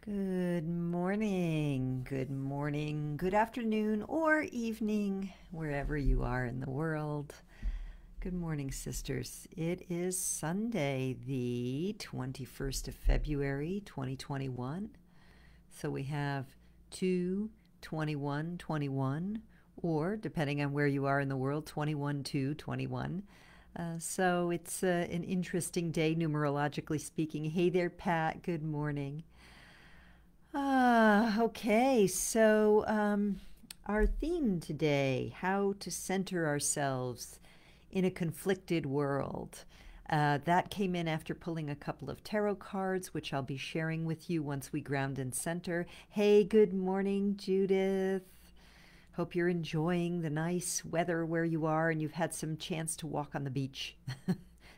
Good morning, good afternoon, or evening, wherever you are in the world. Good morning, sisters. It is Sunday, the 21st of February, 2021. So we have 2/21/21, or depending on where you are in the world, 21/2/21. So it's an interesting day, numerologically speaking. Hey there, Pat. Good morning. Okay, so our theme today, how to center ourselves in a conflicted world. That came in after pulling a couple of tarot cards, which I'll be sharing with you once we ground and center. Hey, good morning, Judith. Hope you're enjoying the nice weather where you are and you've had some chance to walk on the beach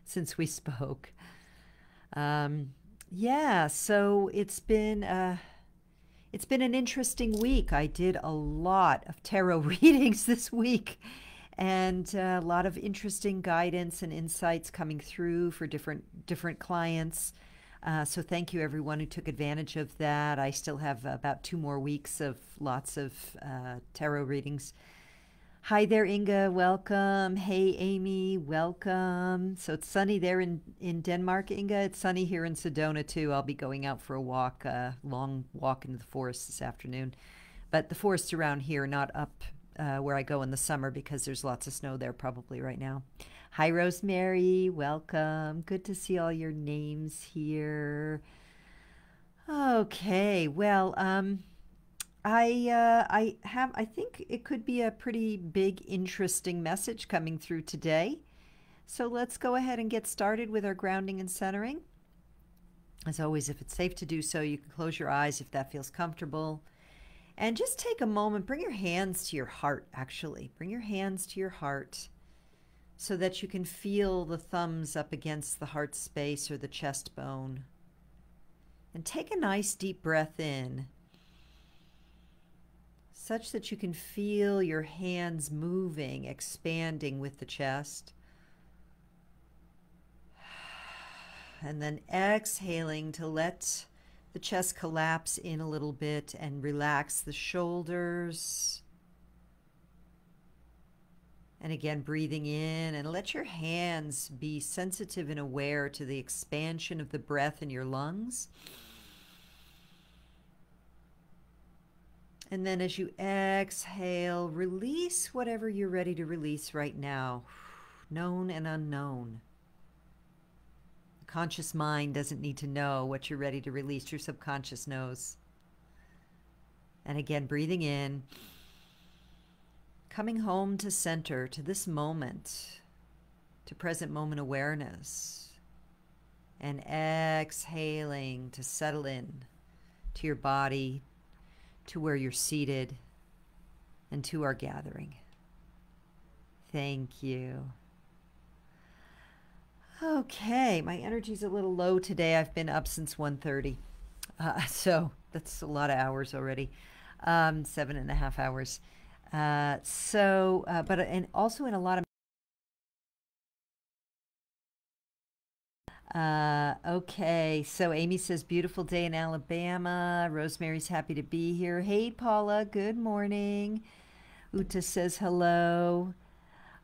since we spoke. Yeah, so it's been an interesting week. I did a lot of tarot readings this week and a lot of interesting guidance and insights coming through for different clients. So thank you everyone who took advantage of that. I still have about 2 more weeks of lots of tarot readings. Hi there, Inga. Welcome. Hey, Amy. Welcome. So it's sunny there in Denmark, Inga. It's sunny here in Sedona, too. I'll be going out for a walk, long walk into the forest this afternoon. But the forests around here, not up where I go in the summer because there's lots of snow there probably right now. Hi, Rosemary. Welcome. Good to see all your names here. Okay. Well, I think it could be a pretty big, interesting message coming through today. So let's go ahead and get started with our grounding and centering. As always, if it's safe to do so, you can close your eyes if that feels comfortable. And just take a moment, bring your hands to your heart, actually. Bring your hands to your heart so that you can feel the thumbs up against the heart space or the chest bone. And take a nice deep breath in, such that you can feel your hands moving, expanding with the chest. And then exhaling to let the chest collapse in a little bit and relax the shoulders. And again, breathing in, and let your hands be sensitive and aware to the expansion of the breath in your lungs. And then as you exhale, release whatever you're ready to release right now, known and unknown. The conscious mind doesn't need to know what you're ready to release. Your subconscious knows. And again, breathing in, coming home to center, to this moment, to present moment awareness, and exhaling to settle in to your body, to where you're seated, and to our gathering. Thank you. Okay, my energy's a little low today. I've been up since 1:30. So that's a lot of hours already. 7.5 hours. And also in a lot of okay, so Amy says, beautiful day in Alabama. Rosemary's happy to be here. Hey, Paula, good morning. Uta says hello.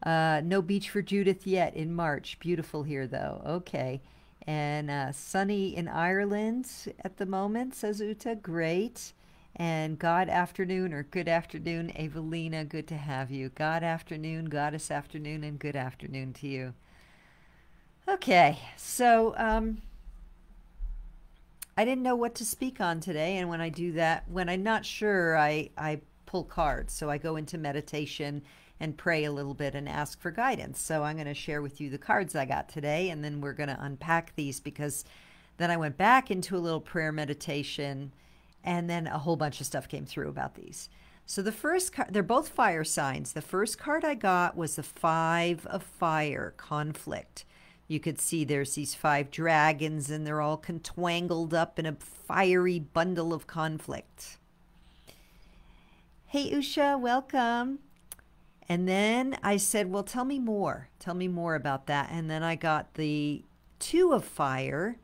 No beach for Judith yet in March. Beautiful here, though. Okay. And sunny in Ireland at the moment, says Uta. Great. And God afternoon or good afternoon, Evelina. Good to have you. God afternoon, Goddess afternoon, and good afternoon to you. Okay, so I didn't know what to speak on today, and when I do that, when I'm not sure, I pull cards. So I go into meditation and pray a little bit and ask for guidance. So I'm going to share with you the cards I got today, and then we're going to unpack these, because then I went back into a little prayer meditation, and then a whole bunch of stuff came through about these. So the first card, they're both fire signs. The first card I got was the 5 of Fire, conflict. You could see there's these 5 dragons, and they're all contwangled up in a fiery bundle of conflict. Hey, Usha, welcome. And then I said, well, tell me more. Tell me more about that. And then I got the 2 of Fire,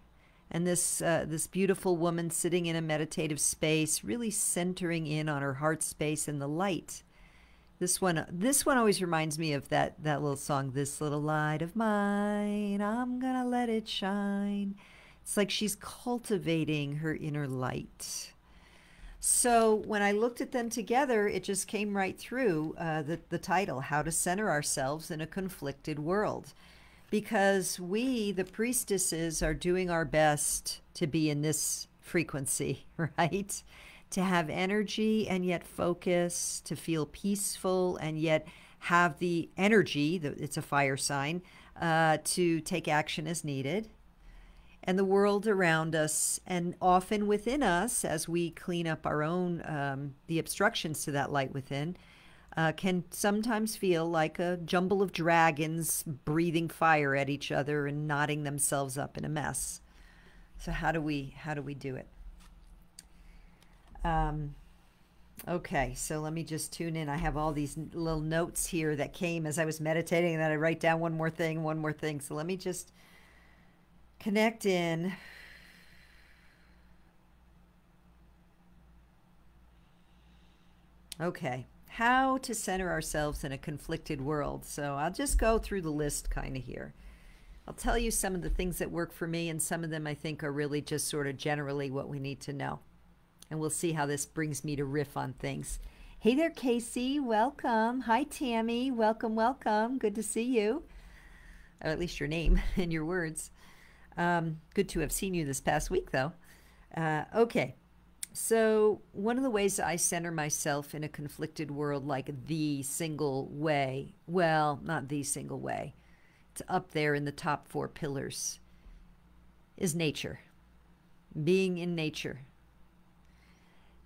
And this beautiful woman sitting in a meditative space, really centering in on her heart space and the light. This one always reminds me of that little song, "This little light of mine, I'm gonna let it shine." It's like she's cultivating her inner light. So when I looked at them together, it just came right through the title, How to Center Ourselves in a Conflicted World. Because we, the priestesses, are doing our best to be in this frequency, right? To have energy and yet focus, to feel peaceful and yet have the energy, it's a fire sign, to take action as needed. And the world around us and often within us, as we clean up our own, the obstructions to that light within, can sometimes feel like a jumble of dragons breathing fire at each other and knotting themselves up in a mess. So how do we do it? Okay, so let me just tune in. I have all these little notes here that came as I was meditating, and then I write down one more thing. So let me just connect in. Okay, how to center ourselves in a conflicted world. So I'll just go through the list kind of here. I'll tell you some of the things that work for me, and some of them I think are really just sort of generally what we need to know. And we'll see how this brings me to riff on things. Hey there, Casey. Welcome. Hi, Tammy. Welcome, welcome. Good to see you. Or at least your name and your words. Good to have seen you this past week, though. Okay. So one of the ways I center myself in a conflicted world, like the single way, well, not the single way, it's up there in the top 4 pillars, is nature. Being in nature.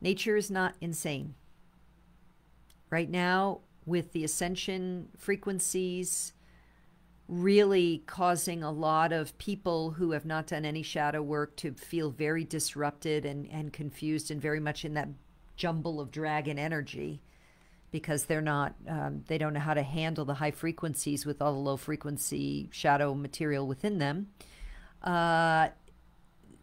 Nature is not insane. Right now, with the ascension frequencies really causing a lot of people who have not done any shadow work to feel very disrupted and confused and very much in that jumble of dragon energy, because they're not, they don't know how to handle the high frequencies with all the low frequency shadow material within them.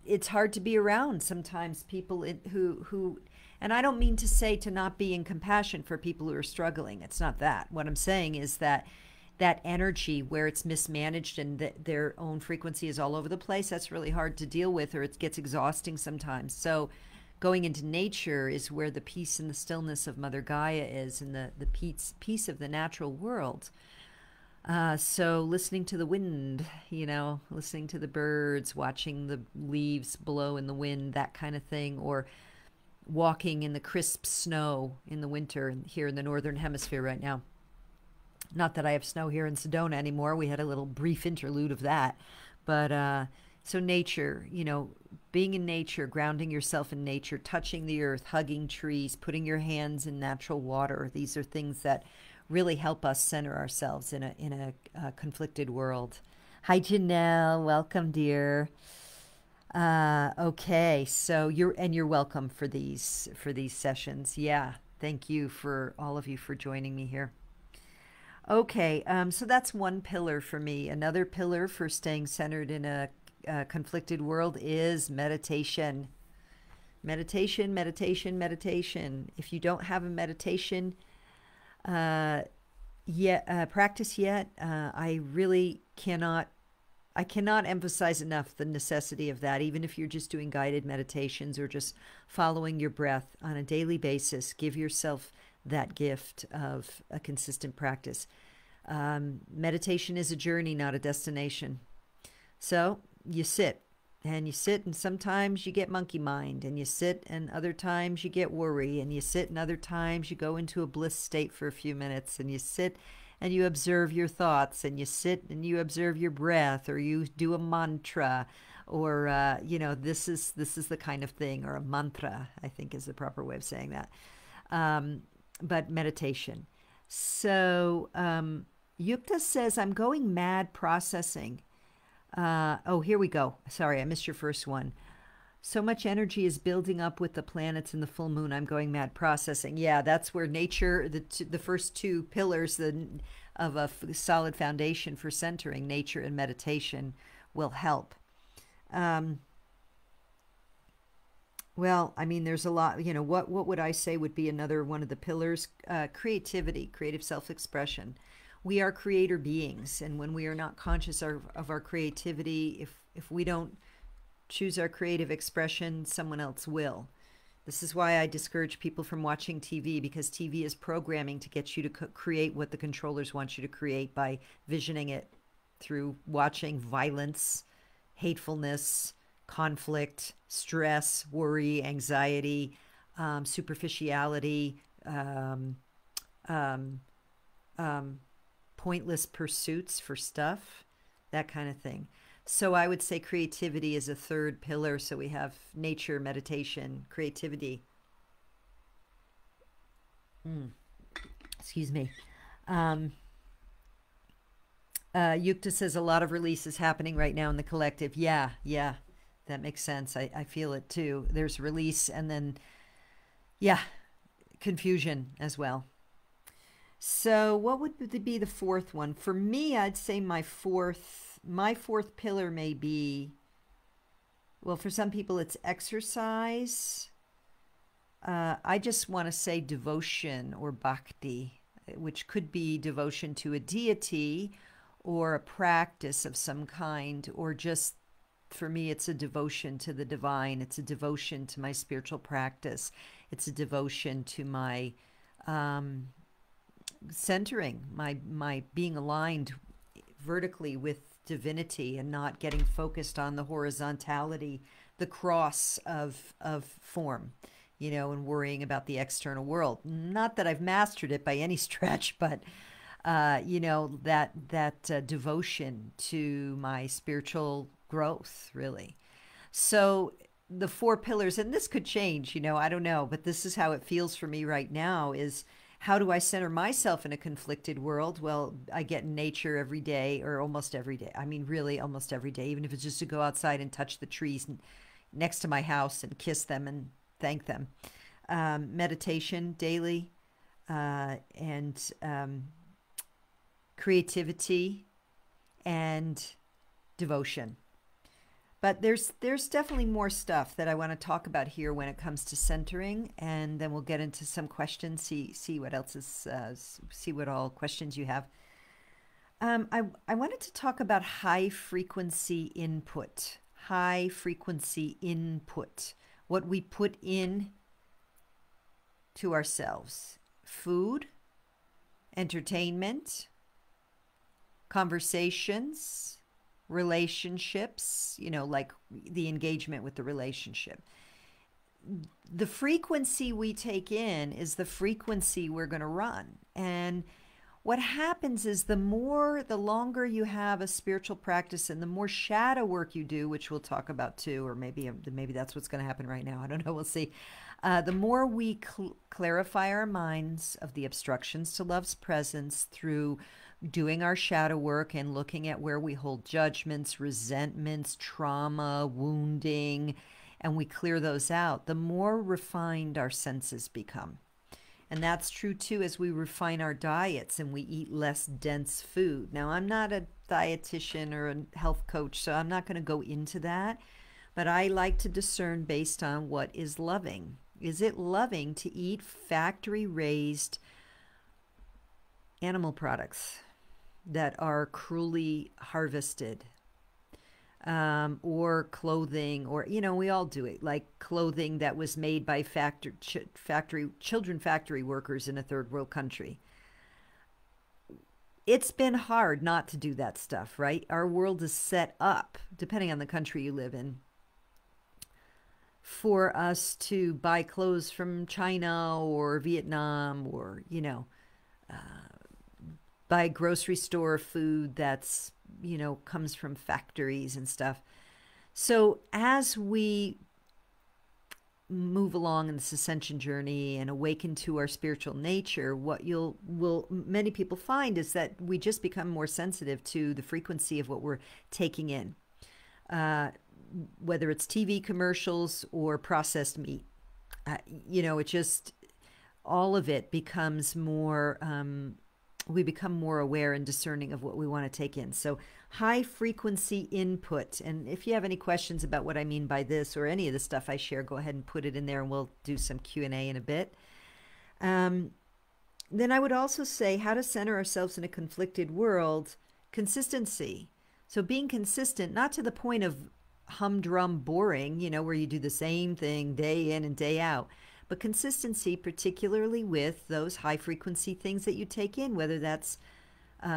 It's hard to be around sometimes people who, and I don't mean to say to not be in compassion for people who are struggling. It's not that. What I'm saying is that that energy where it's mismanaged and their own frequency is all over the place, that's really hard to deal with, or it gets exhausting sometimes. So going into nature is where the peace and the stillness of Mother Gaia is, and the peace of the natural world. So listening to the wind, listening to the birds, watching the leaves blow in the wind, that kind of thing, or walking in the crisp snow in the winter here in the Northern Hemisphere right now. Not that I have snow here in Sedona anymore. We had a little brief interlude of that. But so nature, being in nature, grounding yourself in nature, touching the earth, hugging trees, putting your hands in natural water. These are things that really help us center ourselves in a conflicted world. Hi, Janelle. Welcome, dear. Okay, so you're welcome for these sessions. Yeah, thank you for all of you for joining me here. Okay, so that's one pillar for me. Another pillar for staying centered in a conflicted world is meditation. Meditation, meditation, meditation. If you don't have a meditation practice yet, I really cannot emphasize enough the necessity of that. Even if you're just doing guided meditations or just following your breath on a daily basis, give yourself that gift of a consistent practice. Meditation is a journey, not a destination. So you sit, and sometimes you get monkey mind, and you sit, and other times you get worry, and you sit, and other times you go into a bliss state for a few minutes, and you sit and you observe your thoughts, and you sit and you observe your breath, or you do a mantra, or this is the kind of thing, or a mantra, I think is the proper way of saying that. But meditation. So Yukta says, I'm going mad processing. Oh, here we go. Sorry, I missed your first one. So much energy is building up with the planets and the full moon. I'm going mad processing. Yeah, that's where nature, the first 2 pillars of a solid foundation for centering, nature and meditation, will help. Well, I mean, there's a lot, what would I say would be another one of the pillars? Creativity, creative self-expression. We are creator beings, and when we are not conscious of our creativity, if we don't choose our creative expression, someone else will. This is why I discourage people from watching TV, because TV is programming to get you to create what the controllers want you to create by visioning it through watching violence, hatefulness, conflict, stress, worry, anxiety, superficiality, um, um, um, pointless pursuits for stuff, that kind of thing. So I would say creativity is a third pillar. So we have nature, meditation, creativity. Excuse me. Um, Yukta says a lot of releases happening right now in the collective. Yeah, yeah, that makes sense. I feel it too. There's release and then, yeah, confusion as well. So what would be the fourth one? For me, I'd say my fourth pillar may be, well, for some people it's exercise. I just want to say devotion or bhakti, which could be devotion to a deity or a practice of some kind, or just for me, it's a devotion to the divine. It's a devotion to my spiritual practice. It's a devotion to my um, centering, my being aligned vertically with divinity and not getting focused on the horizontality, the cross of form, and worrying about the external world. Not that I've mastered it by any stretch, but that devotion to my spiritual growth, really. So the four pillars, and this could change, I don't know, but this is how it feels for me right now is, how do I center myself in a conflicted world? Well, I get in nature every day, or almost every day. I mean, really almost every day, even if it's just to go outside and touch the trees next to my house and kiss them and thank them. Meditation daily, and creativity and devotion. But there's definitely more stuff that I want to talk about here when it comes to centering, and then we'll get into some questions. See what else is see what all questions you have. I wanted to talk about high frequency input. High frequency input. What we put in to ourselves: food, entertainment, conversations, relationships, like the engagement with the relationship. The frequency we take in is the frequency we're going to run. And what happens is the longer you have a spiritual practice and the more shadow work you do, which we'll talk about too, or maybe that's what's going to happen right now. I don't know. We'll see. The more we clarify our minds of the obstructions to love's presence through doing our shadow work and looking at where we hold judgments, resentments, trauma, wounding, and we clear those out, the more refined our senses become. And that's true too as we refine our diets and we eat less dense food. Now, I'm not a dietitian or a health coach, so I'm not going to go into that, but I like to discern based on what is loving. Is it loving to eat factory raised animal products that are cruelly harvested, or clothing, or we all do it, like clothing that was made by children factory workers in a third world country? It's been hard not to do that stuff, right? Our world is set up, depending on the country you live in, for us to buy clothes from China or Vietnam, or buy grocery store food that's comes from factories and stuff. So as we move along in this ascension journey and awaken to our spiritual nature, what many people find is that we just become more sensitive to the frequency of what we're taking in, whether it's TV commercials or processed meat. It just, all of it becomes more, we become more aware and discerning of what we want to take in. So high frequency input. And if you have any questions about what I mean by this or any of the stuff I share, go ahead and put it in there and we'll do some Q&A in a bit. Then I would also say how to center ourselves in a conflicted world, consistency. So being consistent, not to the point of humdrum boring, you know, where you do the same thing day in and day out, but consistency, particularly with those high frequency things that you take in, whether that's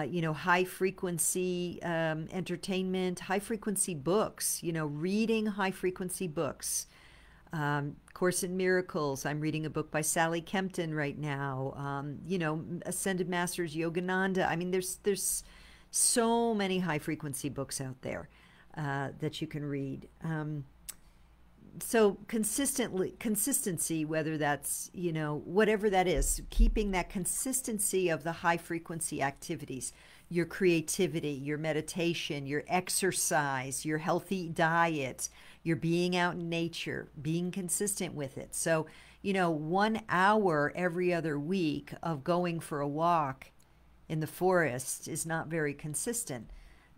you know, high frequency entertainment, high frequency books, you know, reading high frequency books. Course in Miracles. I'm reading a book by Sally Kempton right now. You know, Ascended Masters Yogananda. I mean, there's so many high frequency books out there that you can read. So consistency, whether that's, you know, whatever that is, keeping that consistency of the high frequency activities, your creativity, your meditation, your exercise, your healthy diet, your being out in nature, being consistent with it. So, you know, 1 hour every other week of going for a walk in the forest is not very consistent.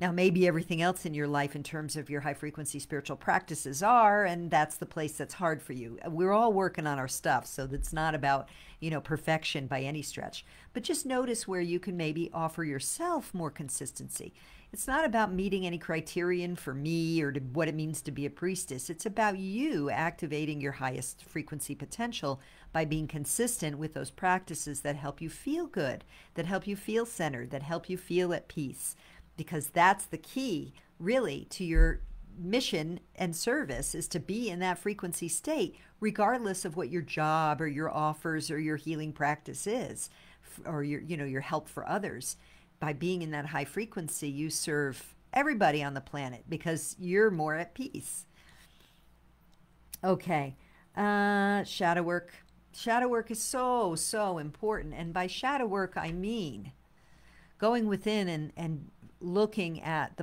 Now, maybe everything else in your life in terms of your high frequency spiritual practices are, and that's the place that's hard for you. We're all working on our stuff, so that's not about, you know, perfection by any stretch. But just notice where you can maybe offer yourself more consistency. It's not about meeting any criterion for me or what it means to be a priestess. It's about you activating your highest frequency potential by being consistent with those practices that help you feel good, that help you feel centered, that help you feel at peace. Because that's the key, really, to your mission and service, is to be in that frequency state, regardless of what your job or your offers or your healing practice is, or your, you know, your help for others. By being in that high frequency, you serve everybody on the planet because you're more at peace. Okay, shadow work. Shadow work is so, so important. And by shadow work, I mean going within and looking at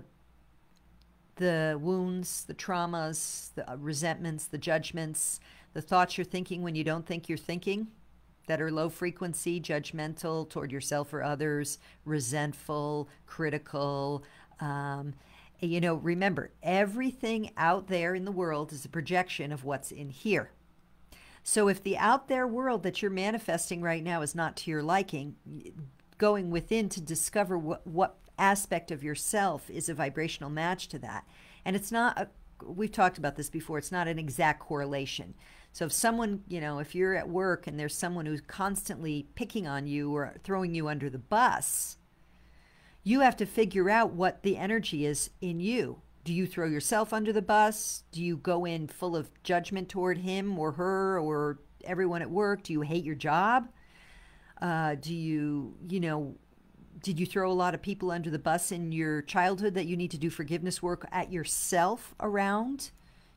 the wounds, the traumas, the resentments, the judgments, the thoughts you're thinking when you don't think you're thinking, that are low frequency, judgmental toward yourself or others, resentful, critical. You know, remember, everything out there in the world is a projection of what's in here. So if the out there world that you're manifesting right now is not to your liking, going within to discover what aspect of yourself is a vibrational match to that. And it's not, we've talked about this before, it's not an exact correlation. So if someone, you know, if you're at work and there's someone who's constantly picking on you or throwing you under the bus, you have to figure out what the energy is in you. Do you throw yourself under the bus? Do you go in full of judgment toward him or her or everyone at work? Do you hate your job? Do you, you know, did you throw a lot of people under the bus in your childhood that you need to do forgiveness work at yourself around?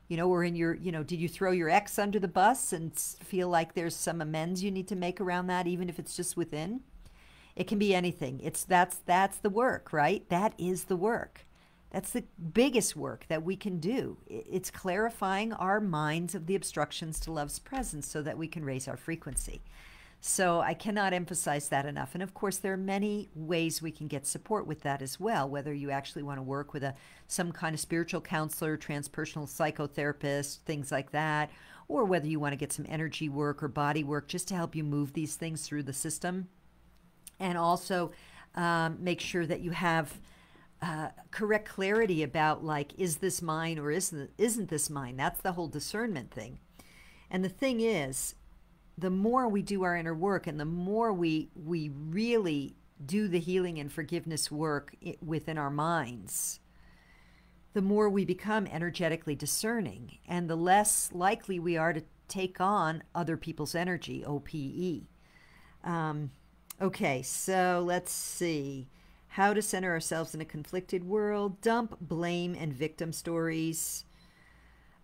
You know, or in your, you know, did you throw your ex under the bus and feel like there's some amends you need to make around that, even if it's just within? It can be anything. That's the work, right? That is the work. That's the biggest work that we can do. It's clarifying our minds of the obstructions to love's presence so that we can raise our frequency. So I cannot emphasize that enough. And of course, there are many ways we can get support with that as well, whether you actually want to work with some kind of spiritual counselor, transpersonal psychotherapist, things like that, or whether you want to get some energy work or body work just to help you move these things through the system. And also make sure that you have correct clarity about, like, is this mine or isn't this mine? That's the whole discernment thing. And the thing is, the more we do our inner work and the more we really do the healing and forgiveness work within our minds, the more we become energetically discerning and the less likely we are to take on other people's energy, OPE. Okay, so let's see. How to center ourselves in a conflicted world. Dump blame and victim stories.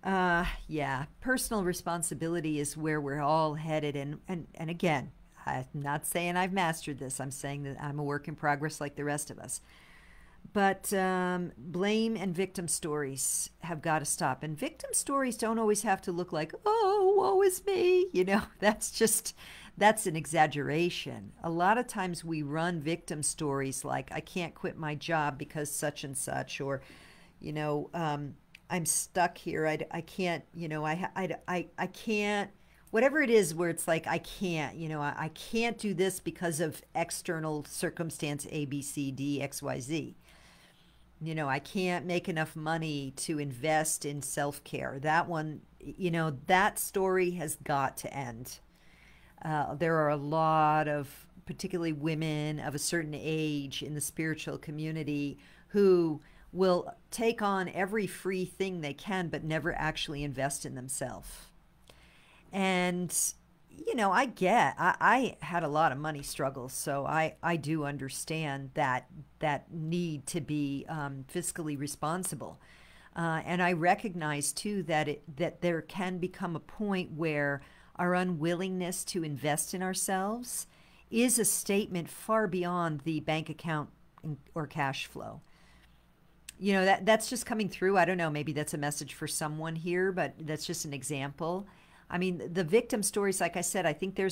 Yeah, personal responsibility is where we're all headed. And again, I'm not saying I've mastered this. I'm saying that I'm a work in progress like the rest of us. But blame and victim stories have got to stop. And victim stories don't always have to look like, oh, woe is me. You know, that's an exaggeration. A lot of times we run victim stories like, I can't quit my job because such and such, or, you know, I'm stuck here. I can't, you know, I can't, whatever it is where it's like, I can't, you know, I can't do this because of external circumstance A, B, C, D, X, Y, Z. You know, I can't make enough money to invest in self-care. That one, you know, that story has got to end. There are a lot of, particularly women of a certain age in the spiritual community, who will take on every free thing they can, but never actually invest in themselves. And, you know, I had a lot of money struggles, so I do understand that need to be fiscally responsible. And I recognize too that there can become a point where our unwillingness to invest in ourselves is a statement far beyond the bank account or cash flow. You know, that's just coming through. I don't know, maybe that's a message for someone here, but that's just an example. I mean, the victim stories, like I said, I think there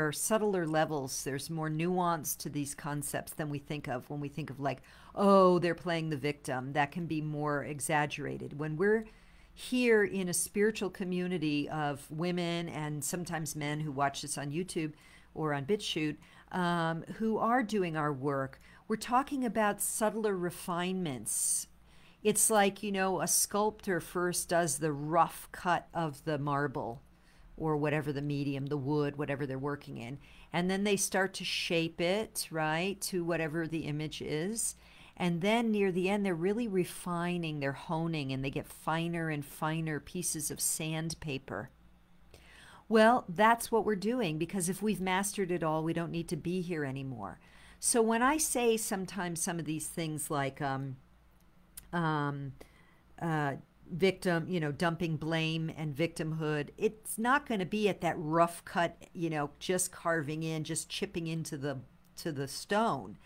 are subtler levels. There's more nuance to these concepts than we think of when we think of like, oh, they're playing the victim. That can be more exaggerated. When we're here in a spiritual community of women and sometimes men who watch this on YouTube or on BitChute, who are doing our work, we're talking about subtler refinements. It's like, you know, a sculptor first does the rough cut of the marble or whatever the medium, the wood, whatever they're working in. And then they start to shape it, right, to whatever the image is. And then near the end, they're really refining, they're honing, and they get finer and finer pieces of sandpaper. Well, that's what we're doing, because if we've mastered it all, we don't need to be here anymore. So when I say sometimes some of these things like, victim, you know, dumping blame and victimhood, it's not going to be at that rough cut, you know, just carving in, just chipping into the stone.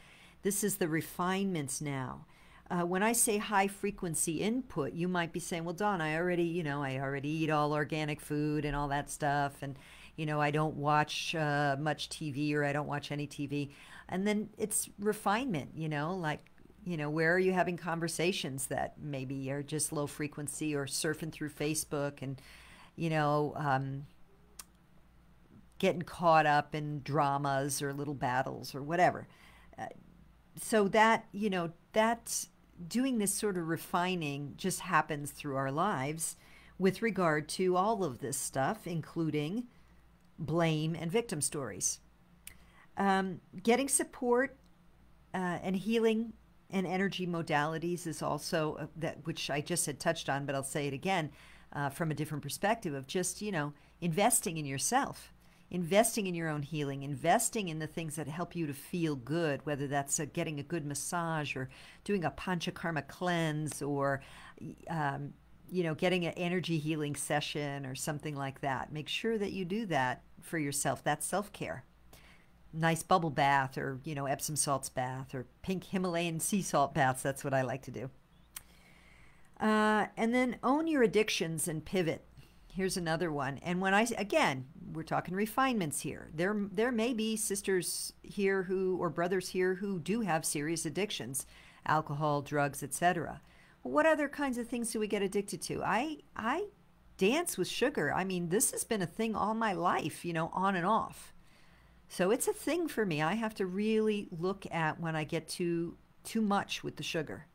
This is the refinements now. When I say high frequency input, you might be saying, well, Dawn, I already eat all organic food and all that stuff, and you know, I don't watch much TV, or I don't watch any TV. And then it's refinement, you know, like, you know, where are you having conversations that maybe are just low frequency, or surfing through Facebook and, you know, getting caught up in dramas or little battles or whatever. So that, you know, that's doing this sort of refining just happens through our lives with regard to all of this stuff, including blame and victim stories. Getting support and healing and energy modalities is also that, which I just had touched on, but I'll say it again from a different perspective of just, you know, investing in yourself, investing in your own healing, investing in the things that help you to feel good, whether that's getting a good massage or doing a panchakarma cleanse, or, you know, getting an energy healing session or something like that. Make sure that you do that for yourself. That's self-care. Nice bubble bath, or, you know, Epsom salts bath, or pink Himalayan sea salt baths. That's what I like to do. And then own your addictions and pivot. Here's another one. And when again, we're talking refinements here. There may be sisters here who, or brothers here who do have serious addictions, alcohol, drugs, etc. Well, what other kinds of things do we get addicted to? I dance with sugar. I mean, this has been a thing all my life, you know, on and off. So it's a thing for me. I have to really look at when I get too much with the sugar.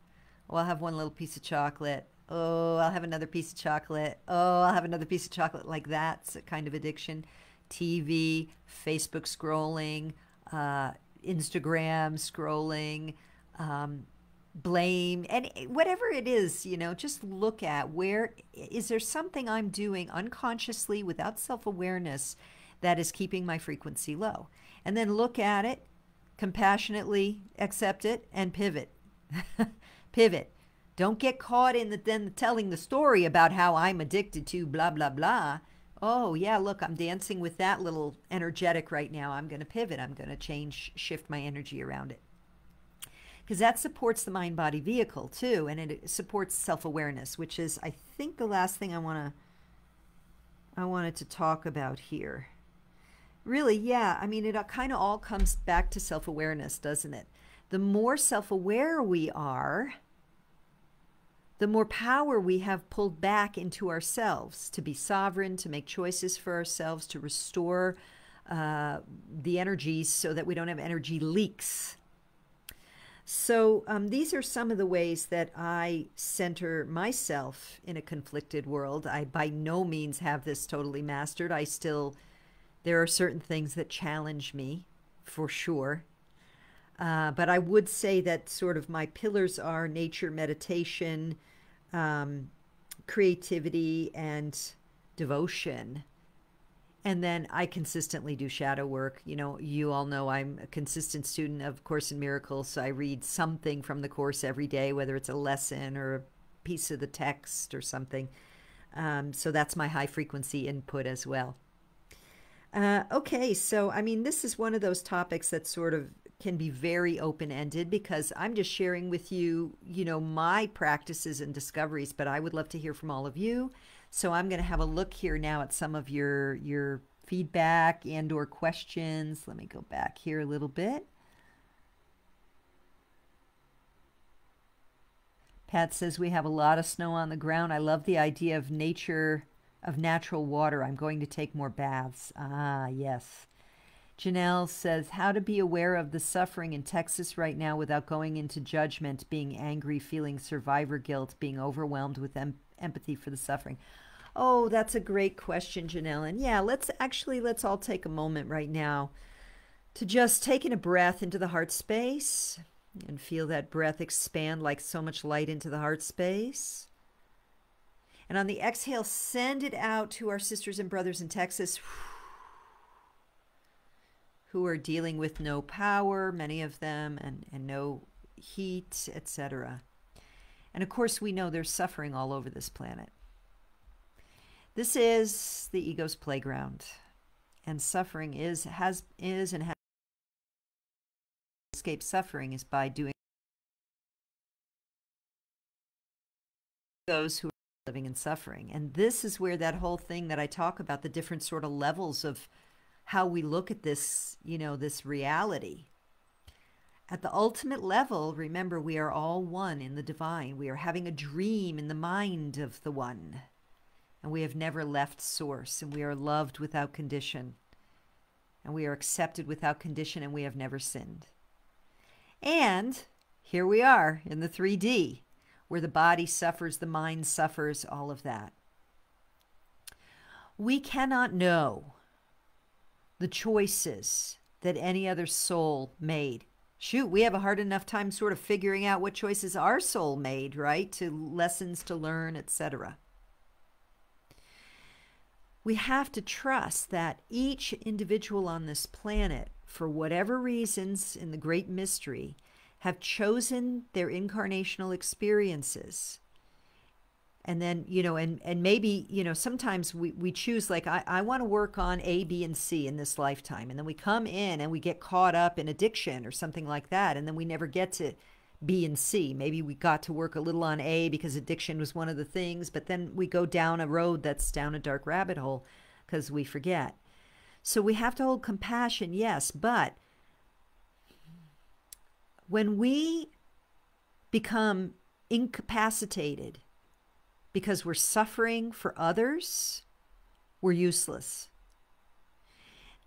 Oh, I'll have one little piece of chocolate. Oh, I'll have another piece of chocolate. Oh, I'll have another piece of chocolate. Like that's a kind of addiction. TV, Facebook scrolling, Instagram scrolling, blame, and whatever it is, you know, just look at where is there something I'm doing unconsciously without self-awareness that is keeping my frequency low. And then look at it, compassionately accept it, and pivot. Pivot. Don't get caught in then telling the story about how I'm addicted to blah, blah, blah. Oh, yeah, look, I'm dancing with that little energetic right now. I'm going to pivot. I'm going to shift my energy around it. because that supports the mind-body vehicle too, and it supports self-awareness, which is, I think, the last thing I wanted to talk about here. Really, yeah, I mean, it kind of all comes back to self-awareness, doesn't it? The more self-aware we are, the more power we have pulled back into ourselves to be sovereign, to make choices for ourselves, to restore the energies so that we don't have energy leaks. So these are some of the ways that I center myself in a conflicted world. I by no means have this totally mastered. There are certain things that challenge me, for sure. But I would say that sort of my pillars are nature, meditation, creativity, and devotion. And then I consistently do shadow work. You know, you all know I'm a consistent student of Course in Miracles, so I read something from the Course every day, whether it's a lesson or a piece of the text or something. So that's my high frequency input as well. Okay, so I mean, this is one of those topics that sort of can be very open-ended because I'm just sharing with you, you know, my practices and discoveries, but I would love to hear from all of you. So I'm going to have a look here now at some of your feedback and or questions. Let me go back here a little bit. Pat says we have a lot of snow on the ground. I love the idea of nature, of natural water. I'm going to take more baths. Ah, yes. Janelle says, how to be aware of the suffering in Texas right now without going into judgment, being angry, feeling survivor guilt, being overwhelmed with empathy for the suffering. Oh, that's a great question, Janelle. And yeah, let's all take a moment right now to just take in a breath into the heart space and feel that breath expand like so much light into the heart space. And on the exhale, send it out to our sisters and brothers in Texas who are dealing with no power, many of them, and no heat, etc. And of course, we know there's suffering all over this planet. This is the ego's playground, and suffering is and has escape suffering is by doing those who are living in suffering. And this is where that whole thing that I talk about, the different sort of levels of how we look at this, you know, this reality. At the ultimate level, remember, we are all one in the divine. We are having a dream in the mind of the one. And we have never left source, and we are loved without condition, and we are accepted without condition, and we have never sinned. And here we are in the 3D, where the body suffers, the mind suffers, all of that. We cannot know the choices that any other soul made. Shoot, we have a hard enough time sort of figuring out what choices our soul made, right? To lessons to learn, etc. We have to trust that each individual on this planet, for whatever reasons in the great mystery, have chosen their incarnational experiences. And then, you know, and maybe, you know, sometimes we choose, like, I want to work on A, B, and C in this lifetime. And then we come in and we get caught up in addiction or something like that. And then we never get to B and C. Maybe we got to work a little on A because addiction was one of the things, but then we go down a road that's down a dark rabbit hole because we forget. So we have to hold compassion, yes, but when we become incapacitated because we're suffering for others, we're useless.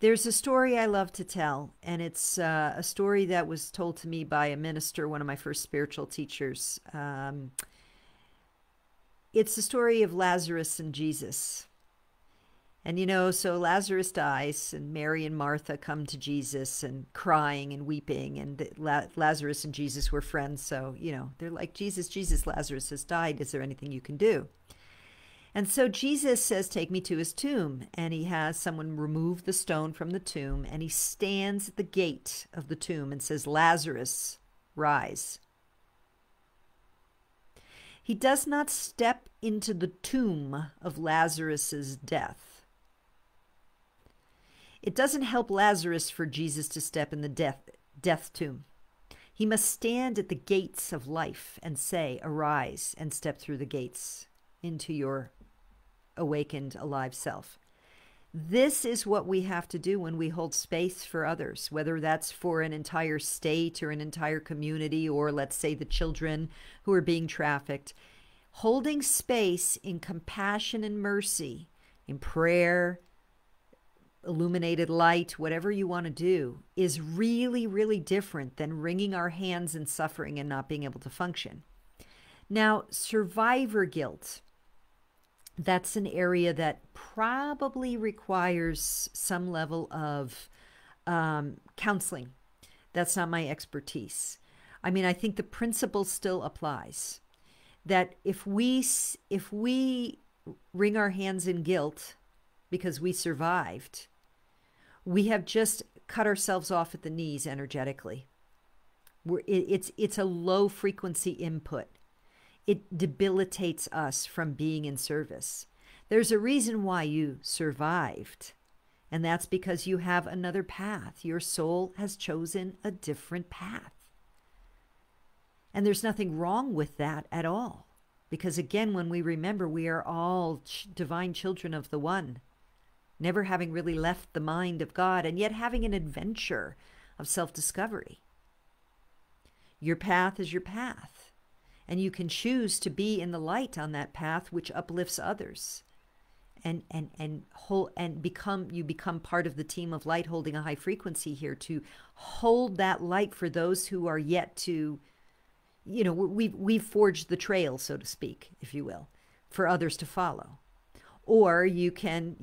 There's a story I love to tell, and it's a story that was told to me by a minister, one of my first spiritual teachers. It's the story of Lazarus and Jesus. And, you know, so Lazarus dies, and Mary and Martha come to Jesus and crying and weeping, and Lazarus and Jesus were friends, so, you know, they're like, Jesus, Lazarus has died. Is there anything you can do? And so Jesus says, take me to his tomb. And he has someone remove the stone from the tomb. And he stands at the gate of the tomb and says, Lazarus, rise. He does not step into the tomb of Lazarus's death. It doesn't help Lazarus for Jesus to step in the death tomb. He must stand at the gates of life and say, arise and step through the gates into your awakened, alive self. This is what we have to do when we hold space for others, whether that's for an entire state or an entire community, or let's say the children who are being trafficked. Holding space in compassion and mercy, in prayer, illuminated light, whatever you want to do, is really, really different than wringing our hands in suffering and not being able to function. Now, survivor guilt, that's an area that probably requires some level of counseling. That's not my expertise. I mean, I think the principle still applies, that if we wring our hands in guilt because we survived, we have just cut ourselves off at the knees energetically. It's a low frequency input. It debilitates us from being in service. There's a reason why you survived, and that's because you have another path. Your soul has chosen a different path. And there's nothing wrong with that at all. Because again, when we remember, we are all divine children of the One, never having really left the mind of God, and yet having an adventure of self-discovery. Your path is your path. And you can choose to be in the light on that path, which uplifts others, and become part of the team of light, holding a high frequency here to hold that light for those who are yet to, we've forged the trail, so to speak, if you will, for others to follow. Or you can,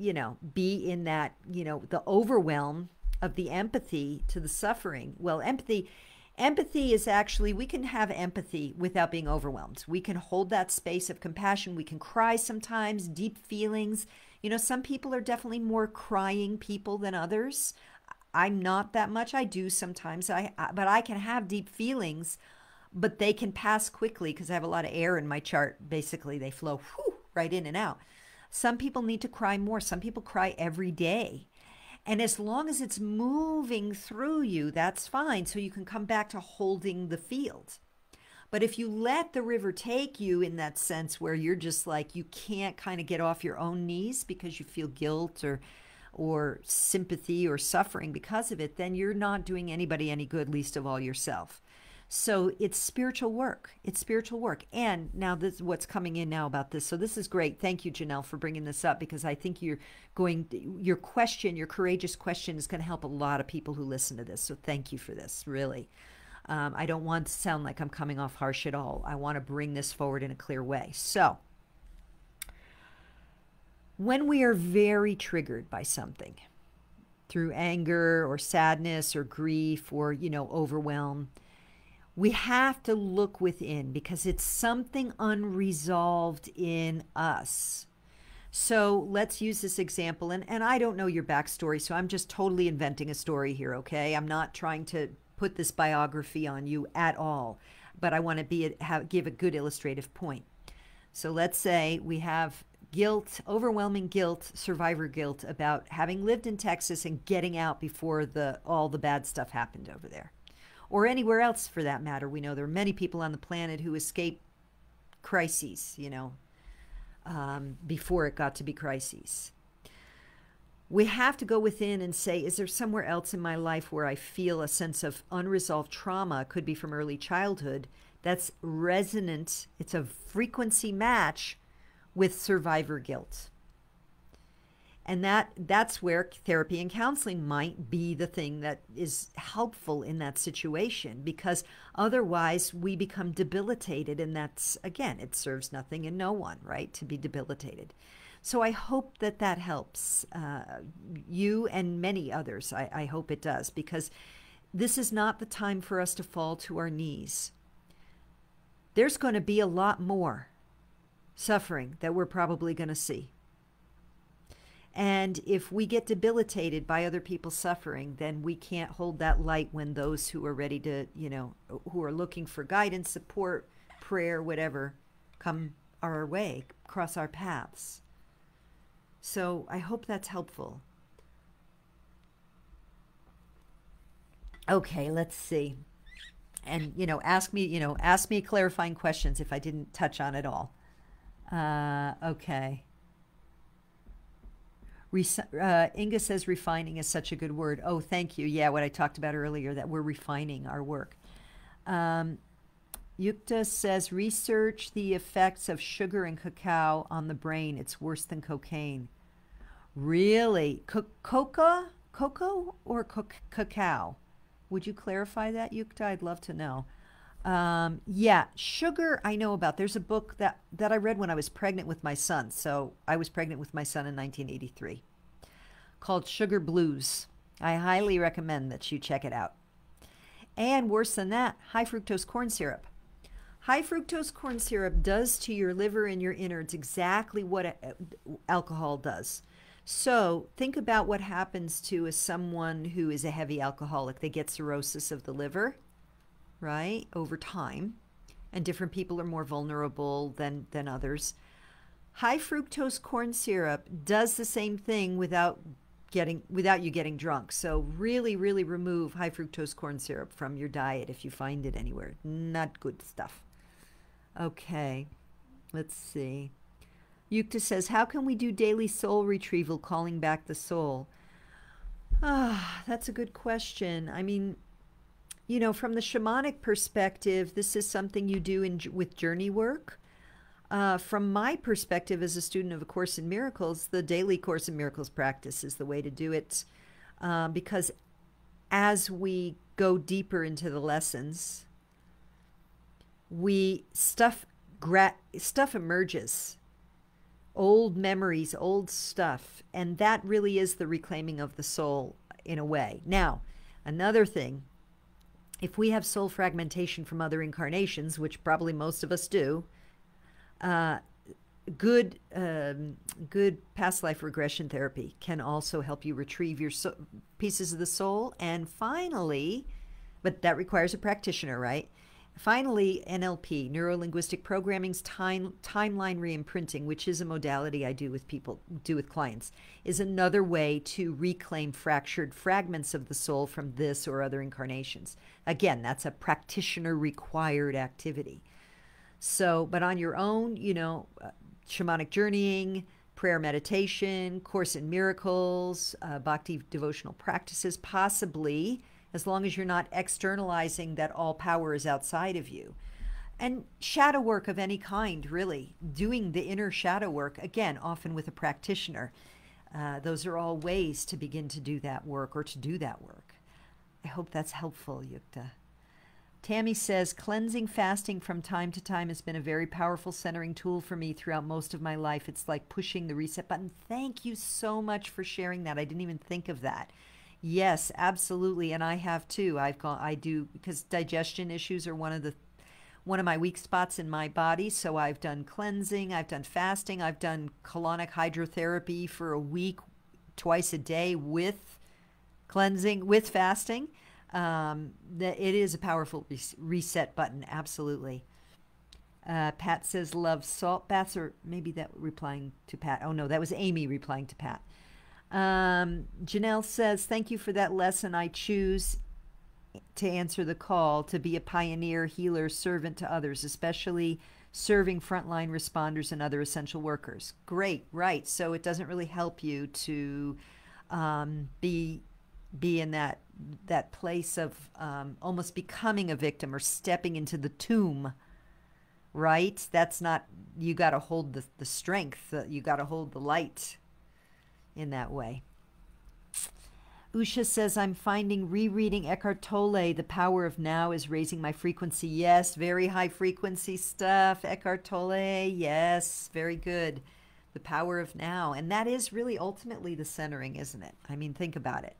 be in that, the overwhelm of the empathy to the suffering. Well, Empathy is actually, we can have empathy without being overwhelmed. We can hold that space of compassion. We can cry sometimes, deep feelings. Some people are definitely more crying people than others. I'm not that much. I do sometimes, but I can have deep feelings, but they can pass quickly because I have a lot of air in my chart. Basically, they flow right in and out. Some people need to cry more. Some people cry every day. And as long as it's moving through you, that's fine. So you can come back to holding the field. But if you let the river take you in that sense where you're just like, you can't kind of get off your own knees because you feel guilt or sympathy or suffering because of it, then you're not doing anybody any good, least of all yourself. So it's spiritual work. It's spiritual work. And now this is what's coming in now about this. So this is great. Thank you, Janelle, for bringing this up, because I think your courageous question is going to help a lot of people who listen to this. So thank you for this, really. I don't want to sound like I'm coming off harsh at all. I want to bring this forward in a clear way. So when we are very triggered by something through anger or sadness or grief or, overwhelm, we have to look within because it's something unresolved in us. So let's use this example. And I don't know your backstory, so I'm just totally inventing a story here, okay? I'm not trying to put this biography on you at all, but I want to give a good illustrative point. So let's say we have guilt, overwhelming guilt, survivor guilt about having lived in Texas and getting out before all the bad stuff happened over there. Or anywhere else for that matter. We know there are many people on the planet who escape crises, before it got to be crises. We have to go within and say, is there somewhere else in my life where I feel a sense of unresolved trauma? It could be from early childhood. That's resonant. It's a frequency match with survivor guilt. And that's where therapy and counseling might be the thing that is helpful in that situation, because otherwise we become debilitated, and that's, again, it serves nothing and no one, right, to be debilitated. So I hope that helps you and many others. I hope it does, because this is not the time for us to fall to our knees. There's going to be a lot more suffering that we're probably going to see. And if we get debilitated by other people's suffering, then we can't hold that light when those who are ready to, who are looking for guidance, support, prayer, whatever, come our way, cross our paths. So I hope that's helpful. Okay, let's see. And, ask me clarifying questions if I didn't touch on it all. Okay. Inga says refining is such a good word. Oh, thank you. Yeah, what I talked about earlier, that we're refining our work. Yukta says research the effects of sugar and cacao on the brain. It's worse than cocaine. Really? Cocoa or cacao? Would you clarify that, Yukta? I'd love to know. Yeah, sugar I know about. There's a book that I read when I was pregnant with my son. So I was pregnant with my son in 1983, called Sugar Blues. I highly recommend that you check it out. And worse than that, high fructose corn syrup. High fructose corn syrup does to your liver and your innards exactly what alcohol does. So think about what happens to someone who is a heavy alcoholic. They get cirrhosis of the liver, right, over time. And different people are more vulnerable than others. High fructose corn syrup does the same thing without you getting drunk. So really, really remove high fructose corn syrup from your diet if you find it anywhere. Not good stuff. Okay, let's see. Yukta says, how can we do daily soul retrieval, calling back the soul? That's a good question. I mean, from the shamanic perspective, this is something you do with journey work. From my perspective as a student of A Course in Miracles, the daily Course in Miracles practice is the way to do it, because as we go deeper into the lessons, stuff emerges, old memories, old stuff, and that really is the reclaiming of the soul in a way. Now, another thing, if we have soul fragmentation from other incarnations, which probably most of us do, good past life regression therapy can also help you retrieve your pieces of the soul. And finally, but that requires a practitioner, right? Finally, NLP, neuro-linguistic programming's timeline re-imprinting, which is a modality I do with clients, is another way to reclaim fractured fragments of the soul from this or other incarnations. Again, that's a practitioner-required activity. So, but on your own, shamanic journeying, prayer meditation, Course in Miracles, bhakti devotional practices, possibly, as long as you're not externalizing that all power is outside of you. And shadow work of any kind, really. Doing the inner shadow work, again, often with a practitioner. Those are all ways to begin to do that work or to do that work. I hope that's helpful, Yukta. Tammy says, cleansing fasting from time to time has been a very powerful centering tool for me throughout most of my life. It's like pushing the reset button. Thank you so much for sharing that. I didn't even think of that. Yes, absolutely, and I have too. I do, because digestion issues are one of my weak spots in my body. So I've done cleansing, I've done fasting, I've done colonic hydrotherapy for a week, twice a day with cleansing, with fasting. It is a powerful reset button, absolutely. Pat says, love salt baths, or maybe that replying to Pat. Oh no, that was Amy replying to Pat. Janelle says, thank you for that lesson. I choose to answer the call to be a pioneer, healer, servant to others, especially serving frontline responders and other essential workers. Great, right. So it doesn't really help you to be in that place of almost becoming a victim or stepping into the tomb, right? That's not, you got to hold the strength, you got to hold the light in that way. Usha says, I'm finding rereading Eckhart Tolle, The Power of Now, is raising my frequency. Yes, very high frequency stuff. Eckhart Tolle, yes, very good. The Power of Now. And that is really ultimately the centering, isn't it? I mean, think about it.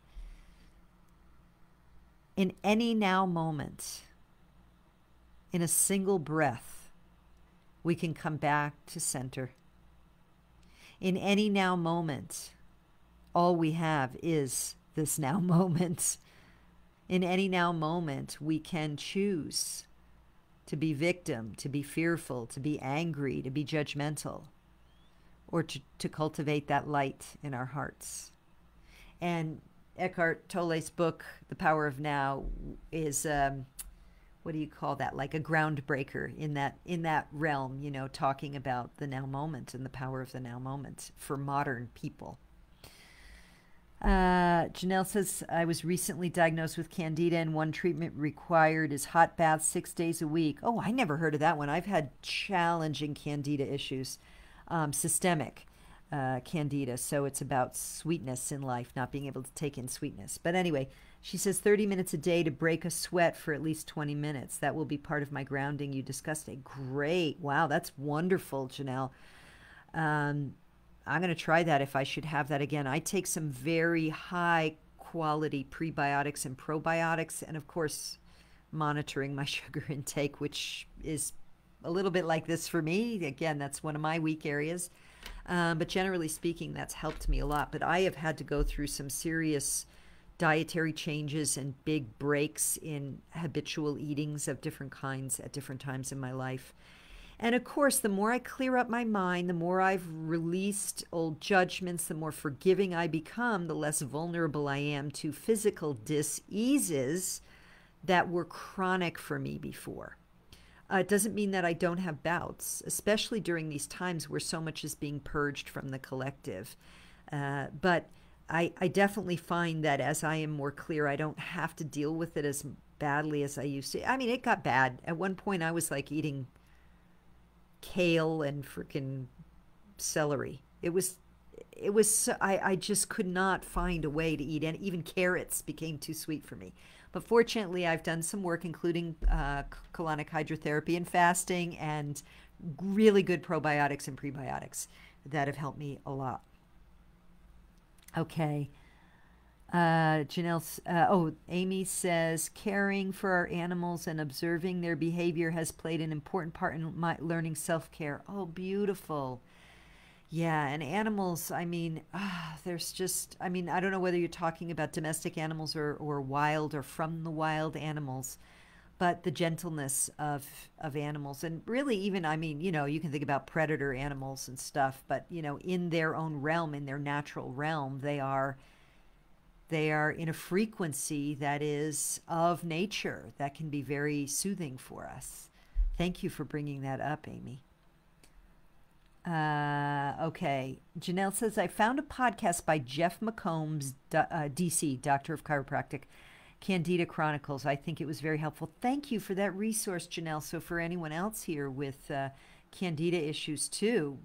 In any now moment, in a single breath, we can come back to center. In any now moment, all we have is this now moment. In any now moment, we can choose to be victim, to be fearful, to be angry, to be judgmental, or to cultivate that light in our hearts. And Eckhart Tolle's book, The Power of Now, is what do you call that? Like a groundbreaker in that realm, you know, talking about the now moment and the power of the now moment for modern people. Janelle says, I was recently diagnosed with candida, and one treatment required is hot baths 6 days a week. Oh, I never heard of that one. I've had challenging candida issues, systemic candida. So it's about sweetness in life, not being able to take in sweetness. But anyway, she says 30 minutes a day to break a sweat for at least 20 minutes. That will be part of my grounding you discussed today. Great. Wow, that's wonderful, Janelle. I'm going to try that if I should have that again. I take some very high quality prebiotics and probiotics, and of course, monitoring my sugar intake, which is a little bit like this for me. Again, that's one of my weak areas. But generally speaking, that's helped me a lot. But I have had to go through some serious dietary changes and big breaks in habitual eatings of different kinds at different times in my life. And of course, the more I clear up my mind, the more I've released old judgments, the more forgiving I become, the less vulnerable I am to physical diseases that were chronic for me before. It doesn't mean that I don't have bouts, especially during these times where so much is being purged from the collective. But I definitely find that as I am more clear, I don't have to deal with it as badly as I used to. I mean, it got bad. At one point, I was like eating kale and freaking celery. I just could not find a way to eat, and even carrots became too sweet for me. But fortunately, I've done some work, including colonic hydrotherapy and fasting, and really good probiotics and prebiotics that have helped me a lot. Okay. Amy says, caring for our animals and observing their behavior has played an important part in my learning self-care. Oh, beautiful. Yeah, and animals, I mean, there's just, I mean, I don't know whether you're talking about domestic animals or wild or from the wild animals, but the gentleness of animals. And really even, I mean, you know, you can think about predator animals and stuff, but, you know, in their own realm, in their natural realm, they are in a frequency that is of nature that can be very soothing for us. Thank you for bringing that up, Amy. Okay. Janelle says, I found a podcast by Jeff McCombs, DC, Doctor of Chiropractic, Candida Chronicles. I think it was very helpful. Thank you for that resource, Janelle. So for anyone else here with Candida issues too,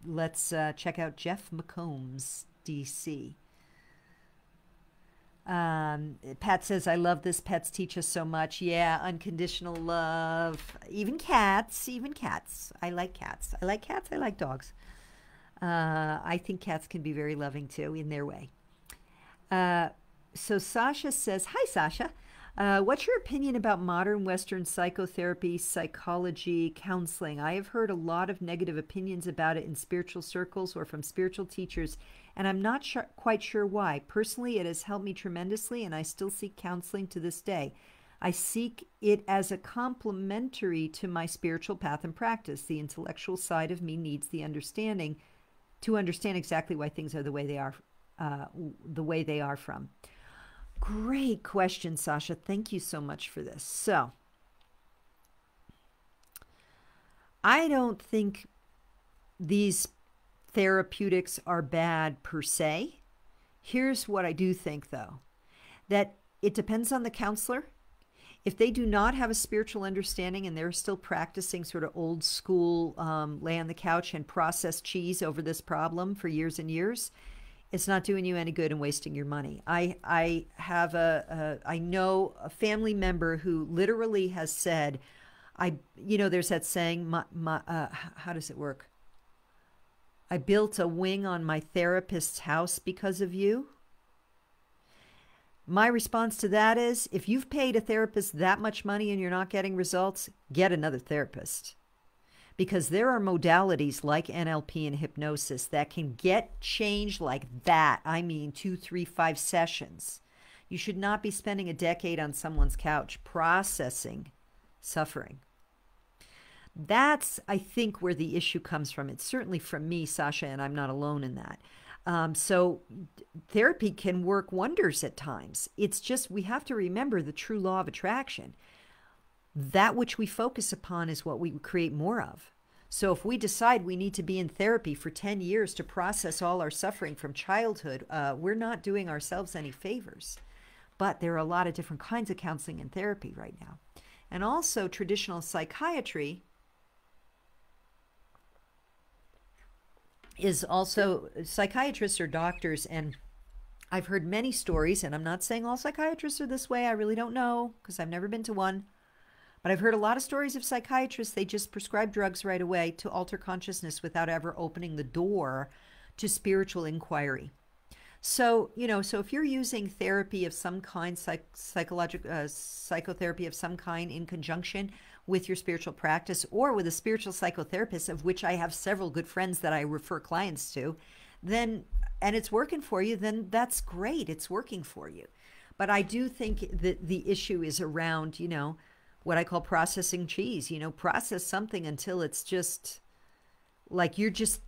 let's check out Jeff McCombs, DC. Pat says, I love this. Pets teach us so much. Yeah, unconditional love. Even cats. I like cats. I like dogs. I think cats can be very loving too in their way. So Sasha says, hi, Sasha. What's your opinion about modern Western psychotherapy, psychology, counseling? I have heard a lot of negative opinions about it in spiritual circles or from spiritual teachers, and I'm not quite sure why. Personally, it has helped me tremendously, and I still seek counseling to this day. I seek it as a complementary to my spiritual path and practice. The intellectual side of me needs the understanding to understand exactly why things are the way they are from. Great question, Sasha. Thank you so much for this. So, I don't think these therapeutics are bad per se. Here's what I do think, though, that it depends on the counselor. If they do not have a spiritual understanding and they're still practicing sort of old school, lay on the couch and process cheese over this problem for years and years, it's not doing you any good and wasting your money. I know a family member who literally has said, there's that saying, how does it work? I built a wing on my therapist's house because of you. My response to that is, if you've paid a therapist that much money and you're not getting results, get another therapist. Because there are modalities like NLP and hypnosis that can get change like that. I mean, 2, 3, 5 sessions. You should not be spending a decade on someone's couch processing suffering. That's, I think, where the issue comes from. It's certainly from me, Sasha, and I'm not alone in that. So therapy can work wonders at times. It's just we have to remember the true law of attraction. that which we focus upon is what we create more of. So if we decide we need to be in therapy for 10 years to process all our suffering from childhood, we're not doing ourselves any favors. But there are a lot of different kinds of counseling and therapy right now. And also traditional psychiatry is also, psychiatrists are doctors, and I've heard many stories, and I'm not saying all psychiatrists are this way. I really don't know because I've never been to one. But I've heard a lot of stories of psychiatrists, they just prescribe drugs right away to alter consciousness without ever opening the door to spiritual inquiry. So, so if you're using therapy of some kind, psychotherapy of some kind in conjunction with your spiritual practice or with a spiritual psychotherapist, of which I have several good friends that I refer clients to, then, and it's working for you, then that's great. It's working for you. But I do think that the issue is around, what I call processing cheese. Process something until it's just like you're just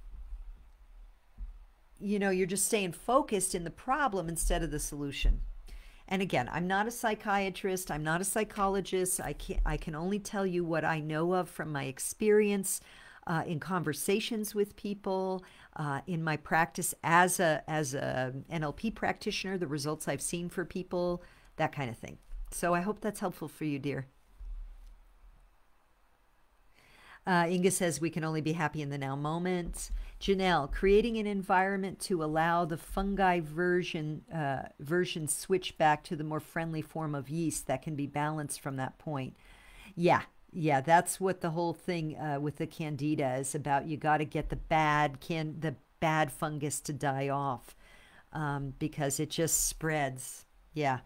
staying focused in the problem instead of the solution. And again, I'm not a psychiatrist. I'm not a psychologist. I can only tell you what I know of from my experience in conversations with people, in my practice as a NLP practitioner, the results I've seen for people, that kind of thing. So I hope that's helpful for you, dear. Inga says we can only be happy in the now moment. Janelle, creating an environment to allow the fungi version switch back to the more friendly form of yeast that can be balanced from that point. Yeah, that's what the whole thing with the candida is about. You got to get the bad fungus to die off because it just spreads. Yeah.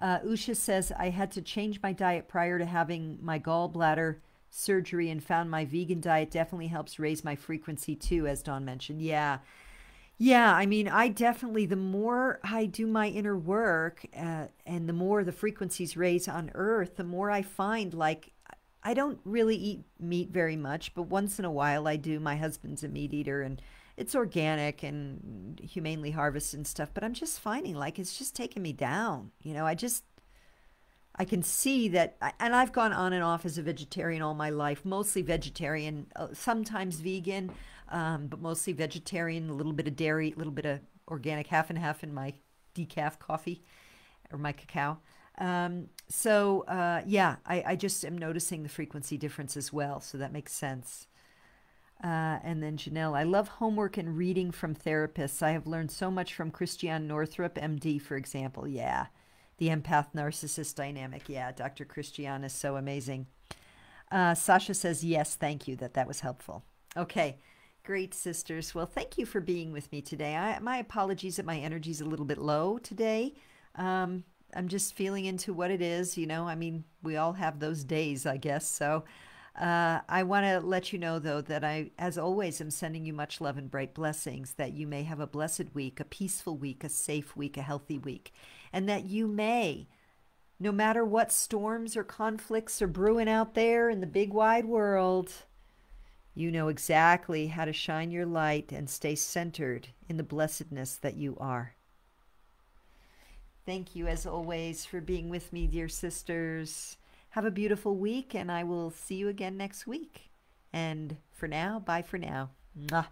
Usha says I had to change my diet prior to having my gallbladder surgery and found my vegan diet definitely helps raise my frequency too, as Dawn mentioned. Yeah. I mean, I definitely, the more I do my inner work and the more the frequencies raise on earth, the more I find, like, I don't really eat meat very much, but once in a while I do. My husband's a meat eater and it's organic and humanely harvested and stuff, but I'm just finding like it's just taking me down. I can see that, and I've gone on and off as a vegetarian all my life, mostly vegetarian, sometimes vegan, but mostly vegetarian, a little bit of dairy, a little bit of organic, half and half in my decaf coffee or my cacao. I just am noticing the frequency difference as well, so that makes sense. And then Janelle, I love homework and reading from therapists. I have learned so much from Christiane Northrup, MD, for example. Yeah. The empath narcissist dynamic. Yeah, Dr. Christiane is so amazing. Sasha says, yes, thank you, that was helpful. Okay, great, sisters. Well, thank you for being with me today. My apologies that my energy's a little bit low today. I'm just feeling into what it is, I mean, we all have those days, I guess. So I want to let you know, though, that I, as always, am sending you much love and bright blessings, that you may have a blessed week, a peaceful week, a safe week, a healthy week, and that you may, no matter what storms or conflicts are brewing out there in the big wide world, you know exactly how to shine your light and stay centered in the blessedness that you are. Thank you, as always, for being with me, dear sisters. Have a beautiful week, and I will see you again next week. And for now, bye for now. Mwah.